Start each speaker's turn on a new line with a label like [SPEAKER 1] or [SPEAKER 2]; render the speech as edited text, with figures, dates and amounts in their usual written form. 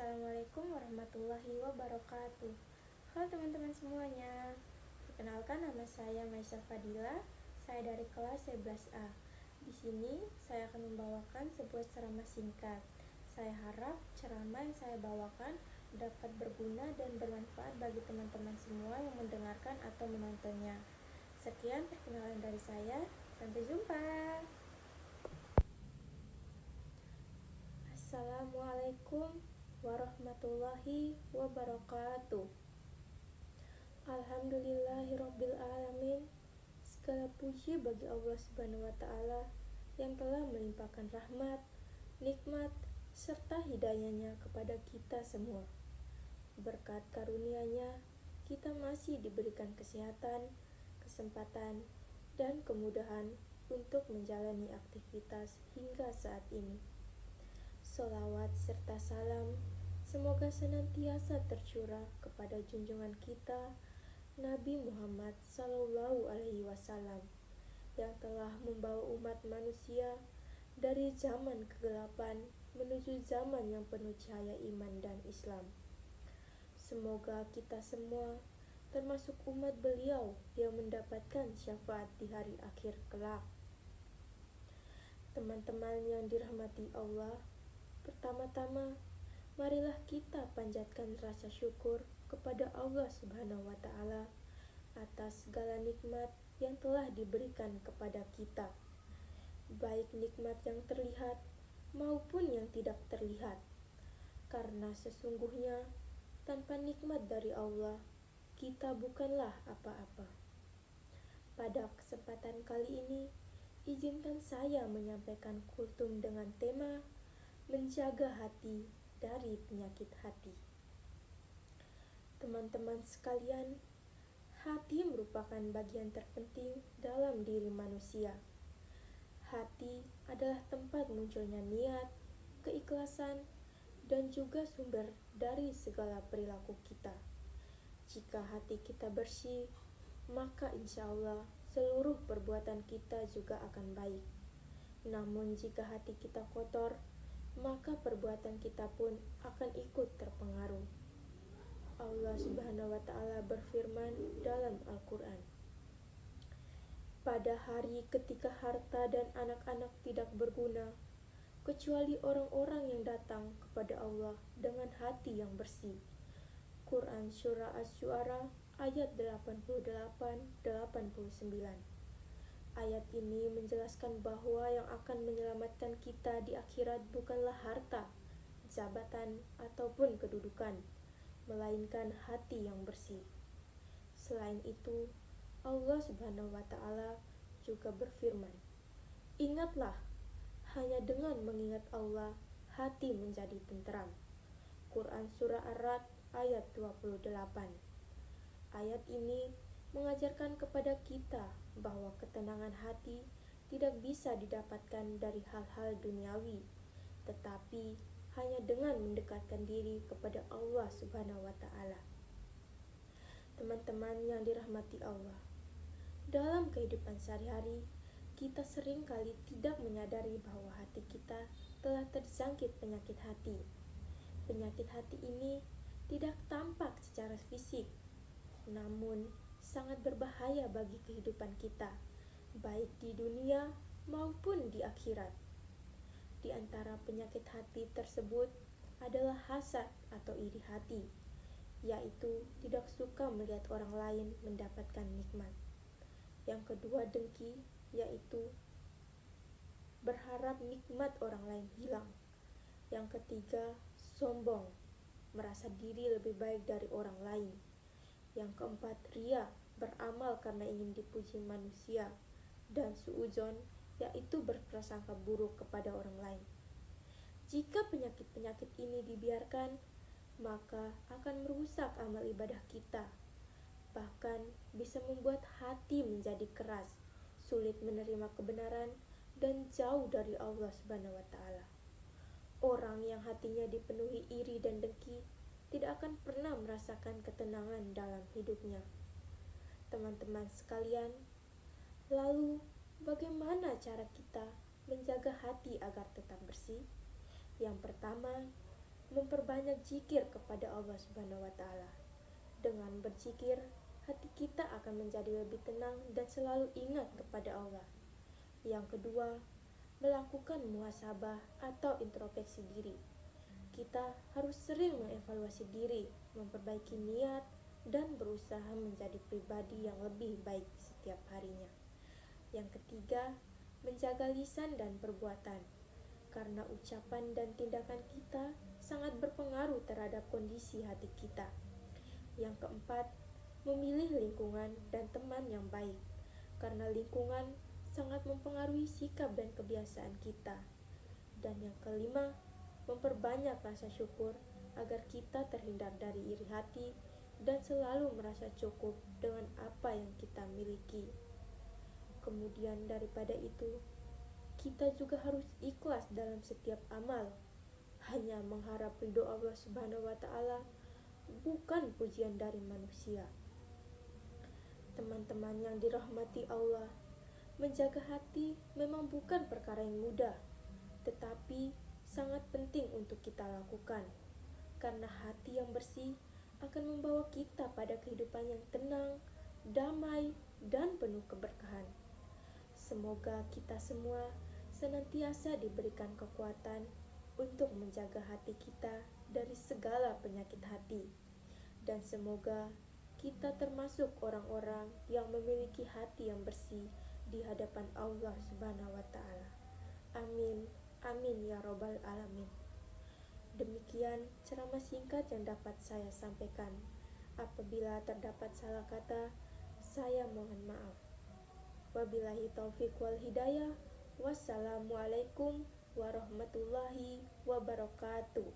[SPEAKER 1] Assalamualaikum warahmatullahi wabarakatuh. Halo teman-teman semuanya. Perkenalkan, nama saya Maisa Fadila. Saya dari kelas 11A. Di sini saya akan membawakan sebuah ceramah singkat. Saya harap ceramah yang saya bawakan dapat berguna dan bermanfaat bagi teman-teman semua yang mendengarkan atau menontonnya. Sekian perkenalan dari saya. Sampai jumpa. Assalamualaikum warahmatullahi wabarakatuh. Alhamdulillahirabbil alamin. Segala puji bagi Allah Subhanahu wa taala yang telah melimpahkan rahmat, nikmat serta hidayahnya kepada kita semua. Berkat karunia-Nya, kita masih diberikan kesehatan, kesempatan, dan kemudahan untuk menjalani aktivitas hingga saat ini. Sholawat serta salam semoga senantiasa tercurah kepada junjungan kita Nabi Muhammad Sallallahu Alaihi Wasallam yang telah membawa umat manusia dari zaman kegelapan menuju zaman yang penuh cahaya iman dan Islam. Semoga kita semua termasuk umat beliau yang mendapatkan syafaat di hari akhir kelak. Teman-teman yang dirahmati Allah, pertama-tama, marilah kita panjatkan rasa syukur kepada Allah Subhanahu wa taala atas segala nikmat yang telah diberikan kepada kita, baik nikmat yang terlihat maupun yang tidak terlihat. Karena sesungguhnya tanpa nikmat dari Allah, kita bukanlah apa-apa. Pada kesempatan kali ini, izinkan saya menyampaikan kultum dengan tema menjaga hati dari penyakit hati. Teman-teman sekalian, hati merupakan bagian terpenting dalam diri manusia. Hati adalah tempat munculnya niat, keikhlasan, dan juga sumber dari segala perilaku kita. Jika hati kita bersih, maka insya Allah seluruh perbuatan kita juga akan baik. Namun jika hati kita kotor, maka perbuatan kita pun akan ikut terpengaruh. Allah Subhanahu wa taala berfirman dalam Al-Qur'an, pada hari ketika harta dan anak-anak tidak berguna kecuali orang-orang yang datang kepada Allah dengan hati yang bersih. Quran Surah Asy-Syu'ara ayat 88-89. Ayat ini menjelaskan bahwa yang akan menyelamatkan kita di akhirat bukanlah harta, jabatan, ataupun kedudukan, melainkan hati yang bersih. Selain itu, Allah Subhanahu wa taala juga berfirman, ingatlah, hanya dengan mengingat Allah, hati menjadi tenteram. Quran Surah Ar-Ra'd ayat 28. Ayat ini mengajarkan kepada kita bahwa ketenangan hati tidak bisa didapatkan dari hal-hal duniawi, tetapi hanya dengan mendekatkan diri kepada Allah Subhanahu wa taala. Teman-teman yang dirahmati Allah, dalam kehidupan sehari-hari, kita seringkali tidak menyadari bahwa hati kita telah terjangkit penyakit hati. Penyakit hati ini tidak tampak secara fisik, namun sangat berbahaya bagi kehidupan kita, baik di dunia maupun di akhirat. Di antara penyakit hati tersebut adalah hasad atau iri hati, yaitu tidak suka melihat orang lain mendapatkan nikmat. Yang kedua, dengki, yaitu berharap nikmat orang lain hilang. Yang ketiga, sombong, merasa diri lebih baik dari orang lain. Yang keempat, ria, beramal karena ingin dipuji manusia. Dan suudzon, yaitu berprasangka buruk kepada orang lain. Jika penyakit-penyakit ini dibiarkan, maka akan merusak amal ibadah kita. Bahkan bisa membuat hati menjadi keras, sulit menerima kebenaran, dan jauh dari Allah Subhanahu wa taala. Orang yang hatinya dipenuhi iri dan dengki tidak akan pernah merasakan ketenangan dalam hidupnya. Teman-teman sekalian, lalu bagaimana cara kita menjaga hati agar tetap bersih? Yang pertama, memperbanyak zikir kepada Allah Subhanahu wa taala. Dengan berzikir, hati kita akan menjadi lebih tenang dan selalu ingat kepada Allah. Yang kedua, melakukan muhasabah atau introspeksi diri. Kita harus sering mengevaluasi diri, memperbaiki niat, dan berusaha menjadi pribadi yang lebih baik setiap harinya. Yang ketiga, menjaga lisan dan perbuatan, karena ucapan dan tindakan kita sangat berpengaruh terhadap kondisi hati kita. Yang keempat, memilih lingkungan dan teman yang baik, karena lingkungan sangat mempengaruhi sikap dan kebiasaan kita. Dan yang kelima, memperbanyak rasa syukur agar kita terhindar dari iri hati dan selalu merasa cukup dengan apa yang kita miliki. Kemudian daripada itu, kita juga harus ikhlas dalam setiap amal, hanya mengharap ridho Allah Subhanahu wa taala, bukan pujian dari manusia. Teman-teman yang dirahmati Allah, menjaga hati memang bukan perkara yang mudah, tetapi sangat penting untuk kita lakukan, karena hati yang bersih akan membawa kita pada kehidupan yang tenang, damai, dan penuh keberkahan. Semoga kita semua senantiasa diberikan kekuatan untuk menjaga hati kita dari segala penyakit hati, dan semoga kita termasuk orang-orang yang memiliki hati yang bersih di hadapan Allah Subhanahu wa taala. Amin. Amin ya robbal alamin. Demikian ceramah singkat yang dapat saya sampaikan. Apabila terdapat salah kata, saya mohon maaf. Wabillahi taufiq wal hidayah. Wassalamualaikum warahmatullahi wabarakatuh.